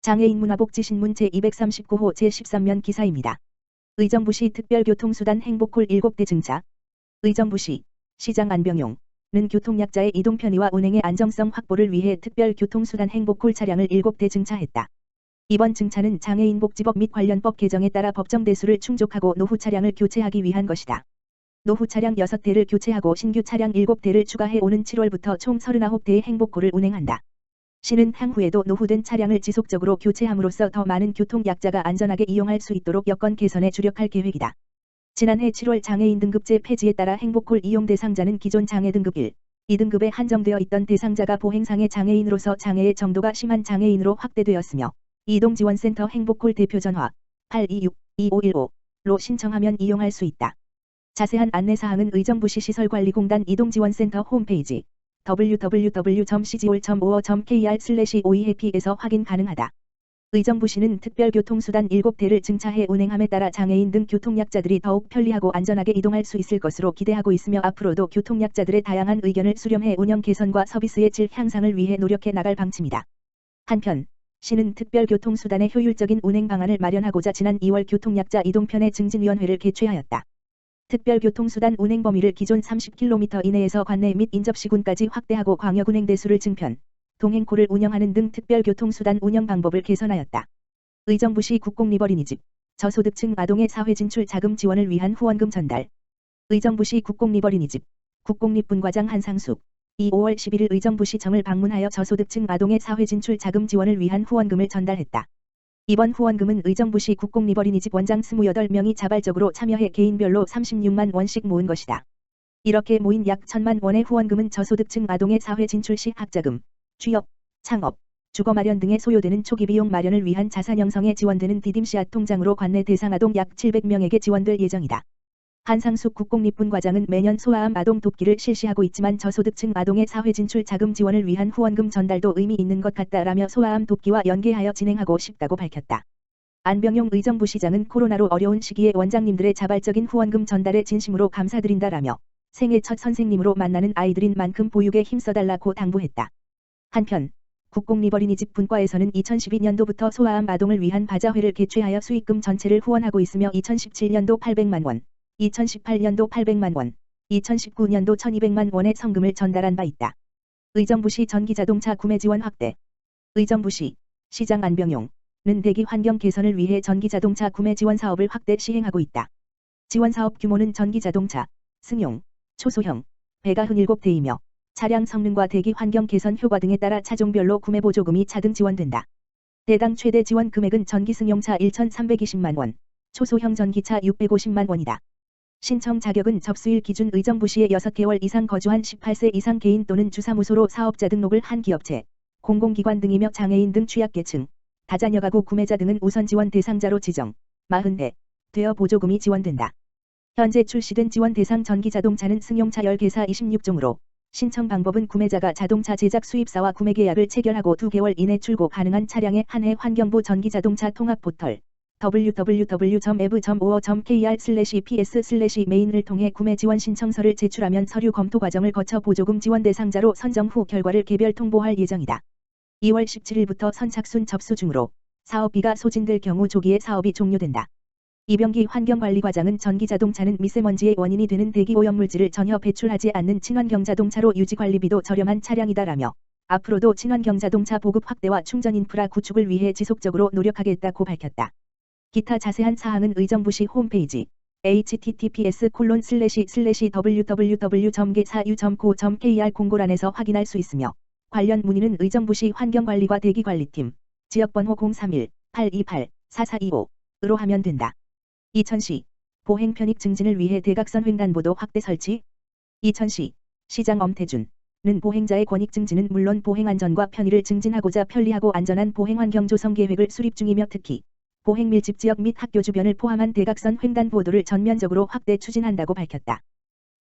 장애인 문화복지신문 제239호 제13면 기사입니다. 의정부시 특별교통수단 행복콜 7대 증차. 의정부시 시장 안병용은 교통약자의 이동 편의와 운행의 안정성 확보를 위해 특별교통수단 행복콜 차량을 7대 증차했다. 이번 증차는 장애인 복지법 및 관련법 개정에 따라 법정 대수를 충족하고 노후 차량을 교체하기 위한 것이다. 노후 차량 6대를 교체하고 신규 차량 7대를 추가해 오는 7월부터 총 39대의 행복콜을 운행한다. 시는 향후에도 노후된 차량을 지속적으로 교체함으로써 더 많은 교통약자가 안전하게 이용할 수 있도록 여건 개선에 주력할 계획이다. 지난해 7월 장애인 등급제 폐지에 따라 행복콜 이용 대상자는 기존 장애 등급 1, 2등급에 한정되어 있던 대상자가 보행상의 장애인으로서 장애의 정도가 심한 장애인으로 확대되었으며 이동지원센터 행복콜 대표 전화 826-2515로 신청하면 이용할 수 있다. 자세한 안내사항은 의정부시 시설관리공단 이동지원센터 홈페이지 www.cgol.or.kr/oehappy에서 확인 가능하다. 의정부시는 특별교통수단 7대를 증차해 운행함에 따라 장애인 등 교통약자들이 더욱 편리하고 안전하게 이동할 수 있을 것으로 기대하고 있으며 앞으로도 교통약자들의 다양한 의견을 수렴해 운영 개선과 서비스의 질 향상을 위해 노력해 나갈 방침이다. 한편 시는 특별교통수단의 효율적인 운행 방안을 마련하고자 지난 2월 교통약자 이동편의 증진위원회를 개최하였다. 특별교통수단 운행 범위를 기존 30km 이내에서 관내 및 인접시군까지 확대하고 광역운행 대수를 증편, 동행콜을 운영하는 등 특별교통수단 운영 방법을 개선하였다. 의정부시 국공리버리니집, 저소득층 아동의 사회진출 자금 지원을 위한 후원금 전달. 의정부시 국공리버리니집, 국공립분과장 한상숙, 5월 11일 의정부시청을 방문하여 저소득층 아동의 사회진출 자금 지원을 위한 후원금을 전달했다. 이번 후원금은 의정부시 국공리버리니집 원장 28명이 자발적으로 참여해 개인별로 36만 원씩 모은 것이다. 이렇게 모인 약 1,000만 원의 후원금은 저소득층 아동의 사회 진출 시 학자금, 취업, 창업, 주거 마련 등에 소요되는 초기 비용 마련을 위한 자산 형성에 지원되는 디딤씨앗 통장으로 관내 대상 아동 약 700명에게 지원될 예정이다. 한상숙 국공립분과장은 매년 소아암 아동 돕기를 실시하고 있지만 저소득층 아동의 사회 진출 자금 지원을 위한 후원금 전달도 의미 있는 것 같다라며 소아암 돕기와 연계하여 진행하고 싶다고 밝혔다. 안병용 의정부시장은 코로나로 어려운 시기에 원장님들의 자발적인 후원금 전달에 진심으로 감사드린다라며 생애 첫 선생님으로 만나는 아이들인 만큼 보육에 힘써달라고 당부했다. 한편 국공리버리니집 분과에서는 2012년도부터 소아암 아동을 위한 바자회를 개최하여 수익금 전체를 후원하고 있으며 2017년도 800만 원, 2018년도 800만 원, 2019년도 1200만 원의 성금을 전달한 바 있다. 의정부시 전기자동차 구매 지원 확대. 의정부시 시장 안병용은 대기 환경 개선을 위해 전기자동차 구매 지원 사업을 확대 시행하고 있다. 지원 사업 규모는 전기자동차, 승용, 초소형, 배가 흔 7대이며 차량 성능과 대기 환경 개선 효과 등에 따라 차종별로 구매 보조금이 차등 지원된다. 대당 최대 지원 금액은 전기 승용차 1,320만 원, 초소형 전기차 650만 원이다. 신청 자격은 접수일 기준 의정부시에 6개월 이상 거주한 18세 이상 개인 또는 주사무소로 사업자 등록을 한 기업체, 공공기관 등이며 장애인 등 취약계층, 다자녀 가구 구매자 등은 우선 지원 대상자로 지정, 40대 되어 보조금이 지원된다. 현재 출시된 지원 대상 전기자동차는 승용차 10개사 26종으로 신청 방법은 구매자가 자동차 제작 수입사와 구매계약을 체결하고 2개월 이내 출고 가능한 차량에 한해 환경부 전기자동차 통합포털 www.ev.or.kr/ps/main을 통해 구매 지원 신청서를 제출하면 서류 검토 과정을 거쳐 보조금 지원 대상자로 선정 후 결과를 개별 통보할 예정이다. 2월 17일부터 선착순 접수 중으로 사업비가 소진될 경우 조기에 사업이 종료된다. 이병기 환경관리과장은 전기자동차는 미세먼지의 원인이 되는 대기오염물질을 전혀 배출하지 않는 친환경 자동차로 유지관리비도 저렴한 차량이다라며 앞으로도 친환경 자동차 보급 확대와 충전 인프라 구축을 위해 지속적으로 노력하겠다고 밝혔다. 기타 자세한 사항은 의정부시 홈페이지 https://www.gesayu.go.kr 공고란에서 확인할 수 있으며 관련 문의는 의정부시 환경관리과 대기관리팀 지역번호 031-828-4425으로 하면 된다. 이천시 보행 편익 증진을 위해 대각선 횡단보도 확대 설치. 이천시 시장 엄태준은 보행자의 권익 증진은 물론 보행 안전과 편의를 증진하고자 편리하고 안전한 보행 환경 조성 계획을 수립 중이며 특히 보행 밀집 지역 및 학교 주변을 포함한 대각선 횡단보도를 전면적으로 확대 추진한다고 밝혔다.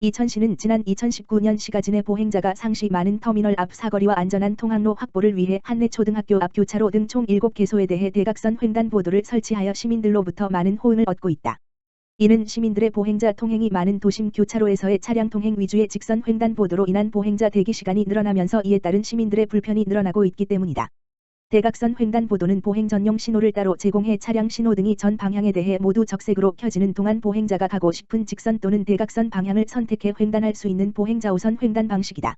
이천시는 지난 2019년 시가지 내 보행자가 상시 많은 터미널 앞 사거리와 안전한 통학로 확보를 위해 한내 초등학교 앞 교차로 등 총 7개소에 대해 대각선 횡단보도를 설치하여 시민들로부터 많은 호응을 얻고 있다. 이는 시민들의 보행자 통행이 많은 도심 교차로에서의 차량 통행 위주의 직선 횡단보도로 인한 보행자 대기 시간이 늘어나면서 이에 따른 시민들의 불편이 늘어나고 있기 때문이다. 대각선 횡단보도는 보행 전용 신호를 따로 제공해 차량 신호등이 전 방향에 대해 모두 적색으로 켜지는 동안 보행자가 가고 싶은 직선 또는 대각선 방향을 선택해 횡단할 수 있는 보행자 우선 횡단 방식이다.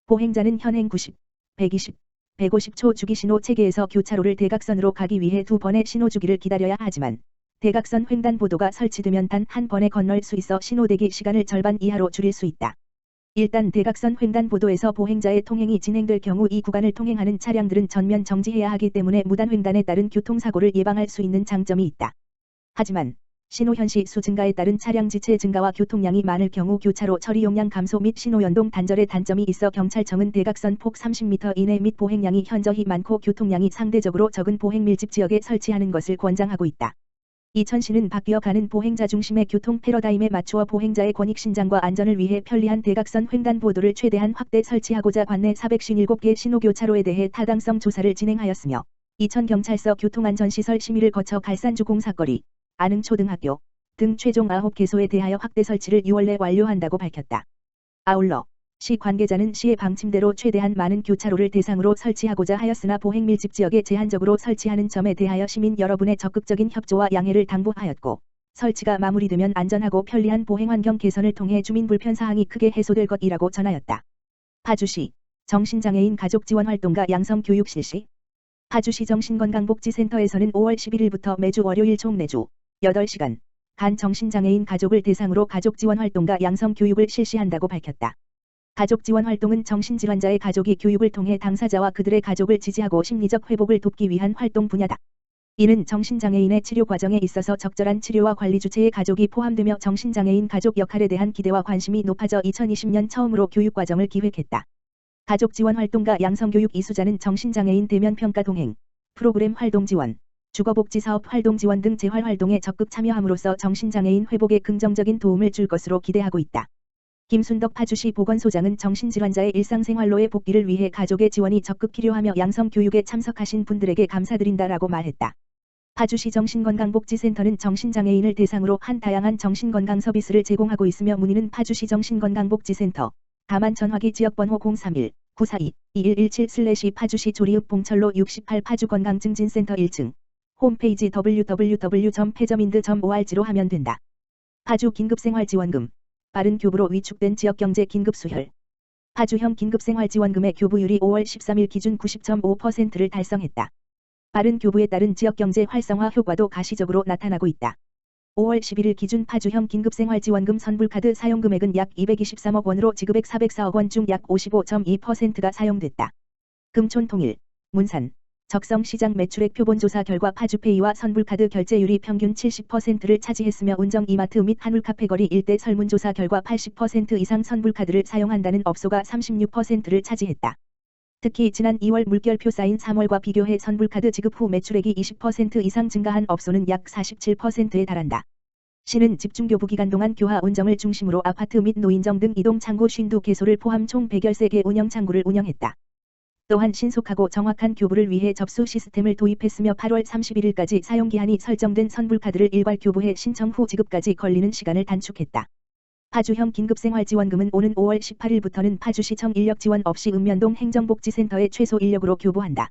보행자는 현행 90, 120, 150초 주기 신호 체계에서 교차로를 대각선으로 가기 위해 2번의 신호 주기를 기다려야 하지만 대각선 횡단보도가 설치되면 단 한 번에 건널 수 있어 신호 대기 시간을 절반 이하로 줄일 수 있다. 일단 대각선 횡단보도에서 보행자의 통행이 진행될 경우 이 구간을 통행하는 차량들은 전면 정지해야 하기 때문에 무단 횡단에 따른 교통사고를 예방할 수 있는 장점이 있다. 하지만 신호 현시 수 증가에 따른 차량 지체 증가와 교통량이 많을 경우 교차로 처리 용량 감소 및 신호 연동 단절의 단점이 있어 경찰청은 대각선 폭 30m 이내 및 보행량이 현저히 많고 교통량이 상대적으로 적은 보행 밀집 지역에 설치하는 것을 권장하고 있다. 이천시는 바뀌어가는 보행자 중심의 교통 패러다임에 맞추어 보행자의 권익 신장과 안전을 위해 편리한 대각선 횡단보도를 최대한 확대 설치하고자 관내 457개 신호교차로에 대해 타당성 조사를 진행하였으며 이천경찰서 교통안전시설 심의를 거쳐 갈산주 공사거리, 안흥초등학교 등 최종 9개소에 대하여 확대 설치를 6월 내 완료한다고 밝혔다. 아울러 시 관계자는 시의 방침대로 최대한 많은 교차로를 대상으로 설치하고자 하였으나 보행 밀집 지역에 제한적으로 설치하는 점에 대하여 시민 여러분의 적극적인 협조와 양해를 당부하였고 설치가 마무리되면 안전하고 편리한 보행 환경 개선을 통해 주민 불편 사항이 크게 해소될 것이라고 전하였다. 파주시 정신장애인 가족 지원 활동가 양성 교육 실시. 파주시 정신건강복지센터에서는 5월 11일부터 매주 월요일 총 4주 8시간 간 정신장애인 가족을 대상으로 가족 지원 활동가 양성 교육을 실시한다고 밝혔다. 가족 지원 활동은 정신질환자의 가족이 교육을 통해 당사자와 그들의 가족을 지지하고 심리적 회복을 돕기 위한 활동 분야다. 이는 정신장애인의 치료 과정에 있어서 적절한 치료와 관리 주체의 가족이 포함되며 정신장애인 가족 역할에 대한 기대와 관심이 높아져 2020년 처음으로 교육 과정을 기획했다. 가족 지원 활동가 양성교육 이수자는 정신장애인 대면평가 동행, 프로그램 활동 지원, 주거복지사업 활동 지원 등 재활활동에 적극 참여함으로써 정신장애인 회복에 긍정적인 도움을 줄 것으로 기대하고 있다. 김순덕 파주시 보건소장은 정신질환자의 일상생활로의 복귀를 위해 가족의 지원이 적극 필요하며 양성교육에 참석하신 분들에게 감사드린다라고 말했다. 파주시 정신건강복지센터는 정신장애인을 대상으로 한 다양한 정신건강 서비스를 제공하고 있으며 문의는 파주시 정신건강복지센터 다만 전화기 지역번호 031-942-2117/ 파주시 조리읍 봉철로 68 파주건강증진센터 1층 홈페이지 www.패점인드.org로 하면 된다. 파주 긴급생활지원금 빠른 교부로 위축된 지역경제 긴급수혈. 파주형 긴급생활지원금의 교부율이 5월 13일 기준 90.5%를 달성했다. 빠른 교부에 따른 지역경제 활성화 효과도 가시적으로 나타나고 있다. 5월 11일 기준 파주형 긴급생활지원금 선불카드 사용금액은 약 223억 원으로 지급액 404억 원 중 약 55.2%가 사용됐다. 금촌통일, 문산, 적성시장 매출액 표본조사 결과 파주페이와 선불카드 결제율이 평균 70%를 차지했으며 운정 이마트 및 한울카페 거리 일대 설문조사 결과 80% 이상 선불카드를 사용한다는 업소가 36%를 차지했다. 특히 지난 2월 물결표 쌓인 3월과 비교해 선불카드 지급 후 매출액이 20% 이상 증가한 업소는 약 47%에 달한다. 시는 집중교부 기간 동안 교화 운정을 중심으로 아파트 및 노인정 등 이동 창구 52개소를 포함 총 113개 운영 창구를 운영했다. 또한 신속하고 정확한 교부를 위해 접수 시스템을 도입했으며 8월 31일까지 사용기한이 설정된 선불카드를 일괄 교부해 신청 후 지급까지 걸리는 시간을 단축했다. 파주형 긴급생활지원금은 오는 5월 18일부터는 파주시청 인력 지원 없이 읍면동 행정복지센터에 최소 인력으로 교부한다.